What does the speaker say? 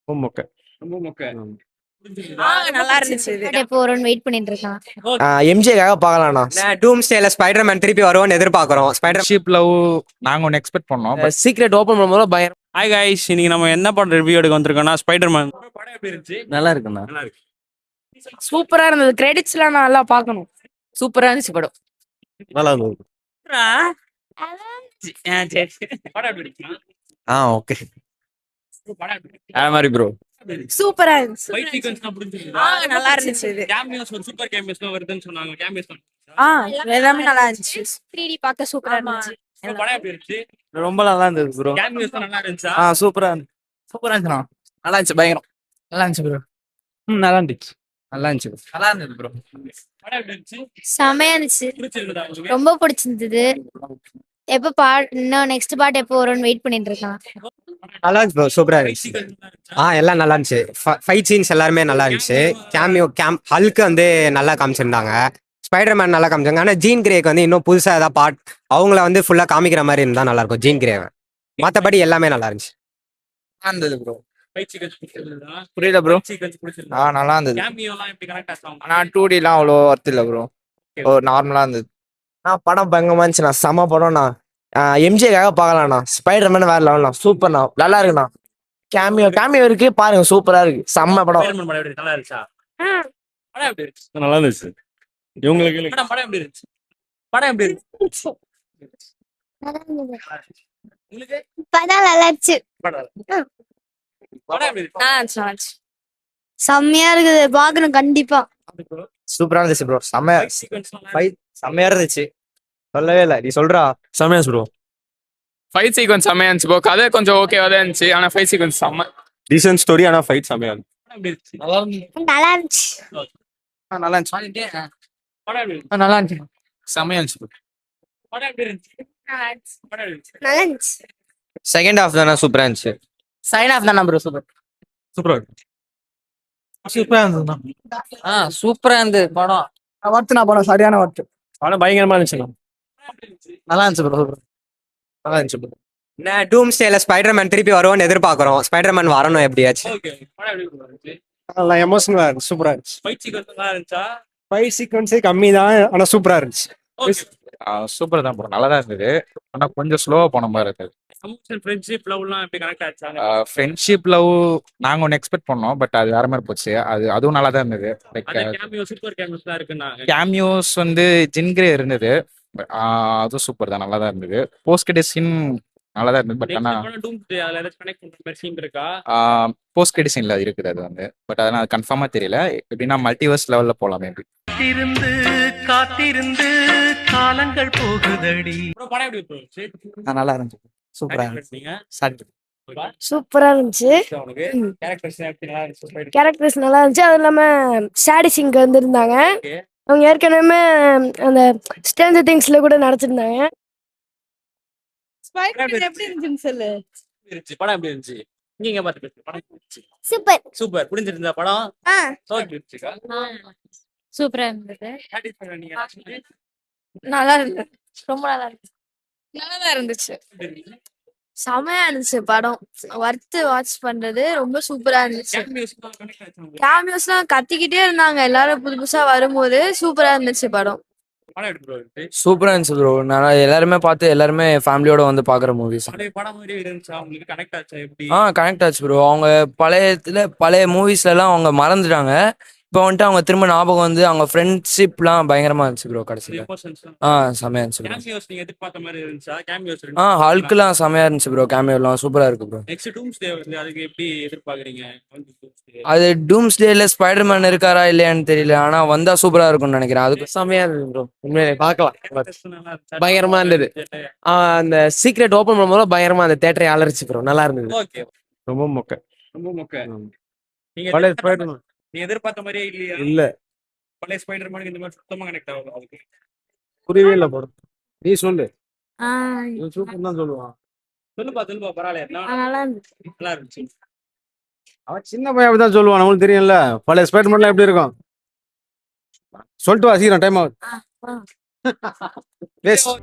ரொம்ப மொக்க. ரொம்ப மொக்க. நல்லா இருந்துச்சு இது. எப்போ வரும்னு வெயிட் பண்ணிட்டு இருக்கான். எம்ஜேக்காக பார்க்கலாம்ண்ணா. டூம்ஸ்டேல ஸ்பைடர்மேன் திருப்பி வருவோம்னு எதிர்பார்க்குறோம். ஷிப் லவ் நாங்க ஒன்று எக்ஸ்பெக்ட் பண்ணோம். பட் சீக்ரெட் ஓப்பன் பண்ணும்போது பயங்கரம். ஹாய் கைஸ், இன்னைக்கு நம்ம என்ன படம் ரிவ்யூ எடுக்க வந்திருக்கோம்னா ஸ்பைடர்மேன். படம் எப்படி இருந்துச்சு? நல்லா இருக்குண்ணா. நல்லா இருக்கு. சூப்பரா இருந்தது. கிரெடிட்ஸ்லாம் நல்லா பார்க்கணும். சூப்பரா இருந்துச்சு படம். நல்லா இருந்தது. படம் எப்படி இருக்கு? ஓகே. படம் எப்படி இருக்கு? அது மாதிரி ப்ரோ. சூப்பரா இருந்துச்சு. ஃபைட் சீக்வென்ஸ்லாம் புரிஞ்சுதா? நல்லா இருந்துச்சு இது. கேமியோஸ் ஒரு சூப்பர் கேமியோஸ்லாம் வருதுன்னு சொன்னாங்க. கேமியோஸ் எல்லாமே நல்லா இருந்துச்சு. 3D பார்க்க சூப்பரா இருந்துச்சு. படம் எப்படி இருந்துச்சு? ரொம்ப நல்லா இருந்தது ப்ரோ. கேமியோஸ் நல்லா இருந்துச்சா? சூப்பரா இருந்துச்சுண்ணா. நல்லா இருந்துச்சு பயங்கரம். நல்லா இருந்துச்சு ப்ரோ. நல்லா இருந்துச்சு. நல்லா இருந்துச்சு. நல்லா இருந்தது ப்ரோ. படம் எப்படி இருந்துச்சு? செமையா இருந்துச்சு. பிடிச்சிருந்ததா உங்களுக்கு? ரொம்ப பிடிச்சிருந்தது. எப்போ இன்னும் நெக்ஸ்ட் பார்ட் எப்போ வரும்னு வெயிட் பண்ணிட்டு இருக்கான். நல்லா இருந்துச்சு ப்ரோ, சூப்பரா ஃபைட் இருந்துச்சு. சீக்வென்ஸ் நல்லா இருந்துச்சா? எல்லாம் நல்லா இருந்துச்சு. ஃபைட் சீன்ஸ் எல்லாருமே நல்லா இருந்துச்சு. ஹல்க்கு வந்து நல்லா காமிச்சிருந்தாங்க. ஸ்பைடர்மேன் நல்லா காமிச்சாங்க. ஆனால் ஜீன் கிரேக்கு வந்து இன்னும் புதுசாக ஏதாவது அவங்கள வந்து ஃபுல்லாக காமிக்கிற மாதிரி இருந்தால் நல்லா இருக்கும் ஜீன் கிரேவை. மற்றபடி எல்லாமே நல்லா இருந்துச்சு. இருந்தது ப்ரோ. Fight sequence பிடிச்சிருந்ததா? புரியல ப்ரோ. Fight sequence பிடிச்சிருந்ததா? நல்லா இருந்தது. கேமியோலாம் எப்படி கனெக்ட் ஆச்சு? ஆனா 2Dலாம் அவ்வளோ ஒர்த் இல்லை ப்ரோ. நார்மலா இருந்தது. படம் பயங்கரமா இருந்துச்சுண்ணா. செம படம்ண்ணா. எம்ஜேக்காக பார்க்கலாம்ண்ணா. ஸ்பைடர்மேன் வேற லெவல்ண்ணா. சூப்பர்ண்ணா. நல்லா இருக்குண்ணா. கேமியோ இருக்கு பாருங்க. சூப்பரா இருக்கு. செம்ம படம். ஸ்பைடர்மேன் படம் எப்படி இருந்துச்சு? நல்லா இருந்துச்சா? படம் எப்படி இருந்துச்சு? நல்லா இருந்துச்சு. இவங்களுக்கு படம் எப்படி இருந்துச்சு? படம் எப்படி இருந்துச்சு? உங்களுக்கு இப்பதான் நல்லா இருந்துச்சு. படம் எப்படி இருந்துச்சு? செம்மையா இருக்குது. பாக்கணும் கண்டிப்பா. சூப்பராக இருந்துச்சு ப்ரோ. ஃபைட் சீக்வென்ஸ் செம்மையாக இருந்துச்சு. சொல்லவே இல்லை, நீ சொல்றா. செமையா ப்ரோ. ஃபைட் சீக்வன்ஸ் செம்மையா இருந்துச்சு ப்ரோ. கதை கொஞ்சம் ஓகேவா தான் இருந்துச்சு. ஆனா ஃபைட் சீக்வன்ஸ் செம்ம. Decent story. ஆனா ஃபைட் செமையா இருக்கு. படம் எப்படி இருந்துச்சு? நல்லா இருந்துச்சு. நல்லா இருந்துச்சு. நல்லா இருந்துச்சு. படம் எப்படி இருந்துச்சு? நல்லா இருந்துச்சு. செமையா இருந்துச்சு ப்ரோ. படம் எப்படி இருந்துச்சு? படம் எப்படி இருந்துச்சு? நல்லா இருந்துச்சு. செகண்ட் ஹாஃப் தானே சூப்பராக இருந்துச்சு. சைன் ஆஃப் தானா ப்ரோ? சூப்பர். சூப்பரா இருக்கு. சூப்பரா இருந்ததுண்ணா. சூப்பரா இருந்தது படம். ஒர்த்துண்ணா படம். சரியான ஒர்த்து. படம் பயங்கரமா இருந்துச்சுண்ணா. படம் எப்படி இருந்துச்சு? நல்லா இருந்துச்சு ப்ரோ. நல்லா இருந்துச்சு ப்ரோ. டூம்ஸ்டேல ஸ்பைடர்மேன் திருப்பி வருவோம்னு எதிர்பார்க்குறோம். ஸ்பைடர்மேன் வரணும் எப்படியாச்சும். ஓகே. படம் எப்படி இருந்துச்சு? நல்லா எமோஷனலா இருந்துச்சு. சூப்பரா இருந்துச்சு. ஃபைட் சீக்வென்ஸ் நல்லா இருந்துச்சா? ஃபைட் சீக்வன்ஸே கம்மி தான். ஆனா சூப்பரா இருந்துச்சு. ஓகே. சூப்பர் தான் ப்ரோ. நல்லா தான் இருந்தது. ஆனா கொஞ்சம் ஸ்லோவா போன மாதிரி இருந்தது. எமோஷன், ஃப்ரெண்ட்ஷிப், லவ்லாம் எப்படி கனெக்ட் ஆச்சா? ஃப்ரெண்ட்ஷிப் லவ் நாங்க ஒன்று எக்ஸ்பெக்ட் பண்ணோம். பட் அது வேற மாதிரி போச்சு. அதுவும் நல்லா தான் இருந்தது. லைக் அதே கேமியோ, சூப்பர் கேமியோஸ்லாம் இருக்குன்னாங்க. கேமியோஸ் வந்து ஜின்கிரே இருந்தது. அதுவும் சூப்பர் தான். நல்லா தான் இருந்தது. போஸ்ட் கிரெடிட் சீன் நல்லா தான் இருந்தது. பட் ஆனா டூம்ஸ்டே அதுல ஏதாச்சும் கனெக்ட் பண்ற மாதிரி சீன் இருக்கா? போஸ்ட் கிரெடிட் சீன்ல இருக்குது அது வந்து. பட் அதனால அது கன்ஃபார்மா தெரியல. எப்படின்னா மல்டிவர்ஸ் லெவல்ல போலாம் மேபி. காத்திருந்து காலங்கள் போகுதடி. ப்ரோ படம் எப்படி இருந்துச்சு? நல்லா இருந்துச்சு. சூப்பரா இருந்துச்சு. நீங்க சூப்பரா இருந்துச்சு. உனக்கு கேரக்டர்ஸ் எப்படி நல்லா இருந்துச்சு? கேரக்டர்ஸ் நல்லா இருந்துச்சு. அது இல்லாம சாடிஸ் இங்க வந்திருந்தாங்க. Okay. அவங்க ஏற்கனவே அந்த ஸ்ட்ரேஞ்சர் திங்ஸ்ல கூட நடிச்சிருந்தாங்க. எப்படி இருந்துச்சுன்னு சொல்லு. படம் எப்படி இருந்துச்சு? நீங்க பார்த்து பேசுங்க. படம் எப்படி இருந்துச்சு? சூப்பர். சூப்பர். புரிஞ்சிருந்தா படம்? ஓகே இருந்துச்சுக்கா. சூப்பரா இருந்தது. சாட்டிஸ்ஃபை பண்ணீங்க? நல்லா இருந்தது. ரொம்ப நல்லா இருந்துச்சு. நல்லா இருந்துச்சு. செமையா இருந்துச்சு படம். வர்த்து வாட்ச் பண்றது. ரொம்ப சூப்பரா இருந்துச்சு. கேமியோஸ்லாம் கத்திக்கிட்டே இருந்தாங்க எல்லாரும் புது புதுசா வரும்போது. சூப்பரா இருந்துச்சு படம். படம் எப்படி ப்ரோ இருந்துச்சு? சூப்பரா இருந்துச்சு ப்ரோ. நான் எல்லாருமே பார்த்து எல்லாருமே ஃபேமிலியோட வந்து பாக்குற மூவிஸ். பழைய படம் மாதிரி இருந்துச்சா? உங்களுக்கு கனெக்ட் ஆச்சா எப்படி? கனெக்ட் ஆச்சு ப்ரோ. அவங்க பழைய மூவிஸ்ல எல்லாம் அவங்க மறந்துட்டாங்க. இப்போ வந்துட்டு அவங்க திரும்ப ஞாபகம் வந்து அவங்க ஃப்ரெண்ட்ஷிப்லாம் பயங்கரமா இருந்துச்சு ப்ரோ கடைசியில். எமோஷன்ஸ் செமையா இருந்துச்சு ப்ரோ. கேமியோஸ் நீங்க எதிர்பார்த்த மாதிரி இருந்துச்சா? கேமியோஸ் ஹல்க்லாம் செமையா இருந்துச்சு ப்ரோ. கேமியோலாம் சூப்பரா இருக்கு ப்ரோ. நெக்ஸ்ட் டூம்ஸ்டே வந்து அதுக்கு எப்படி எதிர்பார்க்கறீங்க? அது டூம்ஸ்டேல ஸ்பைடர்மேன் இருக்காரா இல்லையான்னு தெரியல. ஆனா வந்தா சூப்பரா இருக்கும்னு நினைக்கிறேன். அதுக்கு செமையா இருந்தது ப்ரோ. உண்மையிலே பார்க்கலாம். பயங்கரமா இருந்தது. அந்த சீக்ரெட் ஓபன் பண்ணும்போது பயங்கரமா அந்த தியேட்டரை அலறிச்சு ப்ரோ. நல்லா இருந்தது. ஓகே. ரொம்ப மொக்க. ரொம்ப மொக்க. நீங்க பழைய ஸ்பைடர்மேன் நீ எதிர்பார்த்த மாதிரியே இல்லையா? இல்ல. பழைய ஸ்பைடர்மேனுக்கு இந்த மாதிரி சுத்தமா கனெக்ட் ஆகும். அதுக்கு புரியவே இல்ல படம். நீ சொல்லு. ஆ, சூப்பர் தான் சொல்லுவான். சொல்லுப்பா பரவாயில்ல. நல்லா இருந்துச்சு. நல்லா இருந்துச்சு. அவன் சின்ன பையன் அப்படிதான் சொல்லுவான். நம்மளுக்கு தெரியும்ல பழைய ஸ்பைடர்மேன்லாம் எப்படி இருக்கும். சொல்லிட்டு வா சீக்கிரம் டைம் ஆகுது. ஆ, ஆ. பேசு.